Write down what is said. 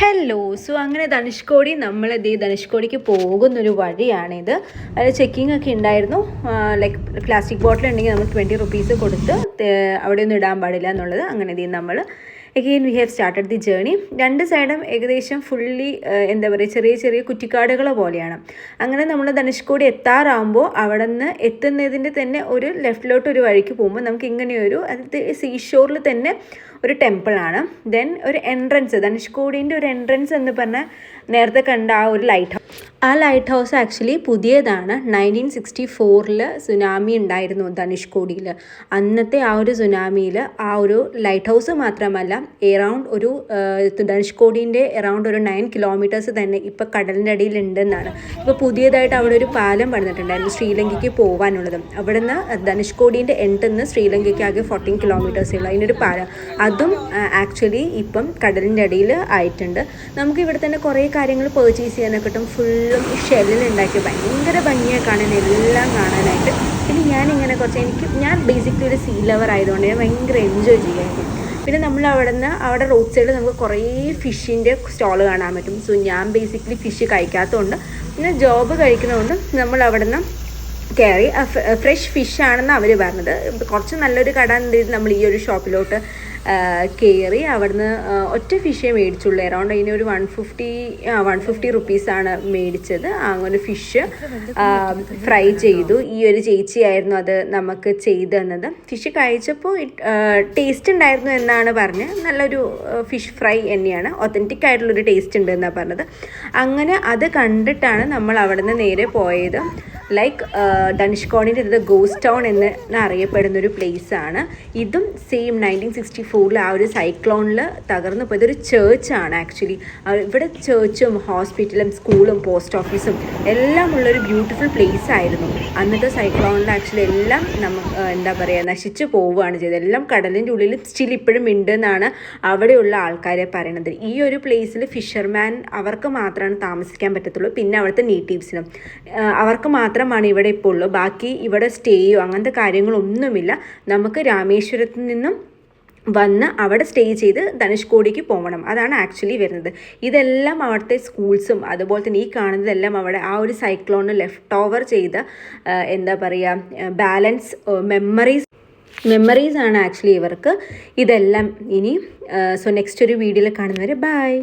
Hello. അങ്ങനെ ധനുഷ്കോടി ധനുഷ്കോടിക്ക് പോകുന്നൊരു വഴിയാണിത്. അത് ചെക്കിംഗ് ഒക്കെ ഉണ്ടായിരുന്നു. ലൈക്ക് പ്ലാസ്റ്റിക് ബോട്ടിൽ ഉണ്ടെങ്കിൽ നമുക്ക് 20 റുപ്പീസ് കൊടുത്ത് അവിടെ ഒന്നും ഇടാൻ പാടില്ല എന്നുള്ളത്. അങ്ങനെ നമ്മൾ again we have started the journey. രണ്ട് സൈഡും ഏകദേശം ഫുള്ളി എന്താ പറയുക, ചെറിയ ചെറിയ കുറ്റിക്കാടുകൾ പോലെയാണ്. അങ്ങനെ നമ്മൾ ധനുഷ്കോടി എത്താറാകുമ്പോൾ അവിടെ നിന്ന് എത്തുന്നതിൻ്റെ തന്നെ ഒരു ലെഫ്റ്റിലോട്ട് ഒരു വഴിക്ക് പോകുമ്പോൾ നമുക്ക് ഇങ്ങനെയൊരു അത് സീഷോറിൽ തന്നെ ഒരു ടെമ്പിളാണ്. ദെൻ ഒരു എൻട്രൻസ്, ധനുഷ്കോടീൻ്റെ ഒരു എൻട്രൻസ് എന്ന് പറഞ്ഞാൽ നേരത്തെ കണ്ട ആ ഒരു ലൈറ്റ് ഹൗസ്. ആ ലൈറ്റ് ഹൗസ് ആക്ച്വലി പുതിയതാണ്. 1964 സുനാമി ഉണ്ടായിരുന്നു ധനുഷ്കോടിയിൽ. അന്നത്തെ ആ ഒരു സുനാമിയിൽ ആ ഒരു ലൈറ്റ് ഹൗസ് മാത്രമല്ല, എറൗണ്ട് ഒരു ധനുഷ്കോടീൻ്റെ എറൗണ്ട് ഒരു 9 കിലോമീറ്റേഴ്സ് തന്നെ ഇപ്പോൾ കടലിൻ്റെ അടിയിൽ ഉണ്ടെന്നാണ്. ഇപ്പോൾ പുതിയതായിട്ട് അവിടെ ഒരു പാലം പണിതിട്ടുണ്ടായിരുന്നു ശ്രീലങ്കയ്ക്ക് പോകാനുള്ളതും. അവിടെ നിന്ന് ധനുഷ്കോടീൻ്റെ എൻഡിൽ നിന്ന് ശ്രീലങ്കയ്ക്ക് ആകെ 14 കിലോമീറ്റേഴ്സേ ഉള്ളൂ. അതിനൊരു പാലം, അതും ആക്ച്വലി ഇപ്പം കടലിൻ്റെ അടിയിൽ ആയിട്ടുണ്ട്. നമുക്ക് ഇവിടെ തന്നെ കുറേ കാര്യങ്ങൾ പർച്ചേസ് ചെയ്യാനൊക്കെ കിട്ടും. ഫുള്ളും ഈ ഷെല്ലിലുണ്ടാക്കി ഭയങ്കര ഭംഗിയാണ് കാണാൻ, എല്ലാം കാണാനായിട്ട്. പിന്നെ ഞാനിങ്ങനെ ഞാൻ ബേസിക്കലി ഒരു സീ ലവർ ആയതുകൊണ്ട് ഞാൻ ഭയങ്കര എൻജോയ് ചെയ്യായിരുന്നു. പിന്നെ നമ്മൾ അവിടെ റോഡ് സൈഡിൽ നമുക്ക് കുറേ ഫിഷിൻ്റെ സ്റ്റോൾ കാണാൻ പറ്റും. സോ ഞാൻ ബേസിക്കലി ഫിഷ് കഴിക്കാത്തതുകൊണ്ട്, പിന്നെ ജോബ് കഴിക്കുന്നതുകൊണ്ട് നമ്മൾ അവിടെ നിന്ന് കയറി. ഫ്രഷ് ഫിഷാണെന്ന് അവർ പറഞ്ഞത്. കുറച്ച് നല്ലൊരു കട നമ്മൾ ഈ ഒരു ഷോപ്പിലോട്ട് കയറി. അവിടുന്ന് ഒറ്റ ഫിഷേ മേടിച്ചുള്ളൂ. എറൗണ്ട് അതിനൊരു 150 റുപ്പീസാണ് മേടിച്ചത്. അങ്ങനെ ഫിഷ് ഫ്രൈ ചെയ്തു. ഈ ഒരു ചേച്ചിയായിരുന്നു അത് നമുക്ക് ചെയ്തു തന്നത്. ഫിഷ് കഴിച്ചപ്പോൾ ടേസ്റ്റ് ഉണ്ടായിരുന്നു എന്നാണ് പറഞ്ഞത്. നല്ലൊരു ഫിഷ് ഫ്രൈ തന്നെയാണ്, ഒത്തൻറ്റിക് ആയിട്ടുള്ളൊരു ടേസ്റ്റ് ഉണ്ട് എന്നാണ് പറഞ്ഞത്. അങ്ങനെ അത് കണ്ടിട്ടാണ് നമ്മൾ അവിടുന്ന് നേരെ പോയത്. ലൈക്ക് ധനുഷ്കോടിൻ്റെ ഇത് ഗോസ്റ്റ് ടൗൺ എന്ന് അറിയപ്പെടുന്നൊരു പ്ലേസാണ്. ഇതും സെയിം 1964 ആ ഒരു സൈക്ലോണിൽ തകർന്നു പോയത്. ഒരു ചേർച്ചാണ് ആക്ച്വലി. ഇവിടെ ചേർച്ചും ഹോസ്പിറ്റലും സ്കൂളും പോസ്റ്റ് ഓഫീസും എല്ലാം ഉള്ളൊരു ബ്യൂട്ടിഫുൾ പ്ലേസ് ആയിരുന്നു. അന്നത്തെ സൈക്ലോണിൽ ആക്ച്വലി എല്ലാം എന്താ പറയുക, നശിച്ചു പോവുകയാണ് ചെയ്തത്. എല്ലാം കടലിൻ്റെ ഉള്ളിൽ സ്റ്റിൽ ഇപ്പോഴും ഉണ്ടെന്നാണ് അവിടെയുള്ള ആൾക്കാരെ പറയണത്. ഈ ഒരു പ്ലേസിൽ ഫിഷർമാൻ അവർക്ക് മാത്രമാണ് താമസിക്കാൻ പറ്റത്തുള്ളൂ. പിന്നെ അവിടുത്തെ നേറ്റീവ്സിനും അവർക്ക് മാത്രമാണ് ഇവിടെ ഇപ്പോൾ ഉള്ളൂ. ബാക്കി ഇവിടെ സ്റ്റേയോ അങ്ങനത്തെ കാര്യങ്ങളൊന്നുമില്ല. നമുക്ക് രാമേശ്വരത്തിൽ നിന്നും വന്ന് അവിടെ സ്റ്റേ ചെയ്ത് ധനുഷ്കോടിക്ക് പോകണം. അതാണ് ആക്ച്വലി വരുന്നത്. ഇതെല്ലാം അവിടുത്തെ സ്കൂൾസും അതുപോലെ തന്നെ ഈ കാണുന്നതെല്ലാം അവിടെ ആ ഒരു സൈക്ലോണിന് ലെഫ്റ്റ് ഓവർ ചെയ്ത എന്താ പറയുക, ബാലൻസ് മെമ്മറീസ് ആണ് ആക്ച്വലി ഇവർക്ക് ഇതെല്ലാം. ഇനി നെക്സ്റ്റ് ഒരു വീഡിയോയിൽ കാണുന്നവരെ ബൈ.